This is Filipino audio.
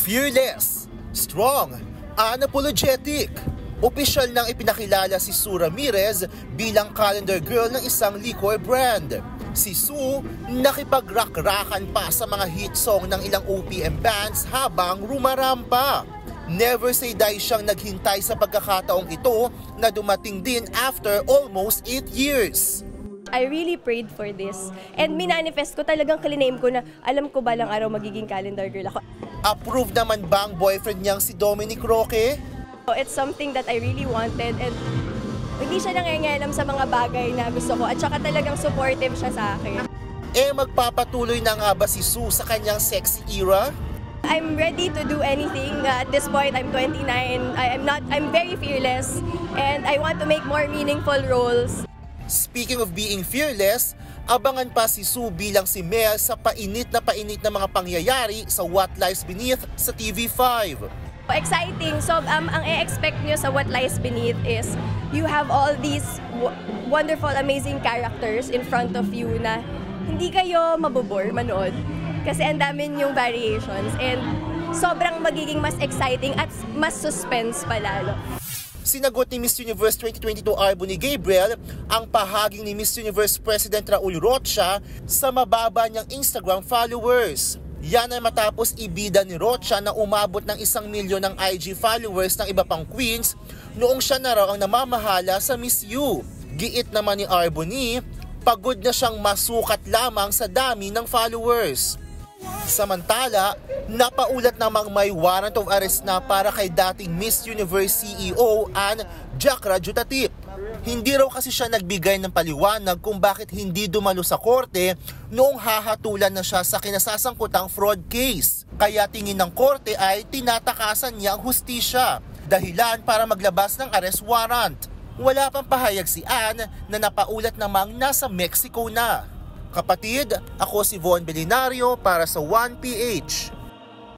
Fearless, strong, unapologetic. Opisyal nang ipinakilala si Sue Ramirez bilang calendar girl ng isang liquor brand. Si Sue nakipag-rock-rockan pa sa mga hit song ng ilang OPM bands habang rumarampa. Never say die siyang naghintay sa pagkakataong ito na dumating din after almost 8 years. I really prayed for this and minanifest ko, talagang kliname ko na alam ko balang araw magiging calendar girl ako. Approved naman ba ang boyfriend niyang si Dominic Roque? It's something that I really wanted and hindi siya nangangalam sa mga bagay na gusto ko at saka talagang supportive siya sa akin. Magpapatuloy na nga ba si Sue sa kanyang sexy era? I'm ready to do anything. At this point, I'm 29. I'm very fearless and I want to make more meaningful roles. Speaking of being fearless, abangan pa si Sue bilang si Mel sa painit na mga pangyayari sa What Lies Beneath sa TV5. Exciting. So ang i-expect nyo sa What Lies Beneath is you have all these wonderful, amazing characters in front of you na hindi kayo mabobore manood kasi ang dami yung variations and sobrang magiging mas exciting at mas suspense pa lalo. Sinagot ni Miss Universe 2022 Arbony Gabriel ang pahaging ni Miss Universe President Raul Rocha sa mababa niyang Instagram followers. Yan ay matapos ibida ni Rocha na umabot ng 1 milyon ng IG followers ng iba pang queens noong siya na raw ang namamahala sa Miss U. Giit naman ni Arbony, pagod na siyang masukat lamang sa dami ng followers. Samantala, napaulat namang may warrant of arrest na para kay dating Miss Universe CEO Ann Jacra Jutatip. Hindi raw kasi siya nagbigay ng paliwanag kung bakit hindi dumalo sa korte noong hahatulan na siya sa kinasasangkutang fraud case. Kaya tingin ng korte ay tinatakasan niya ang hustisya, dahilan para maglabas ng arrest warrant. Wala pang pahayag si Ann na napaulat namang nasa Mexico na. Kapatid, ako si Von Belinario para sa 1PH.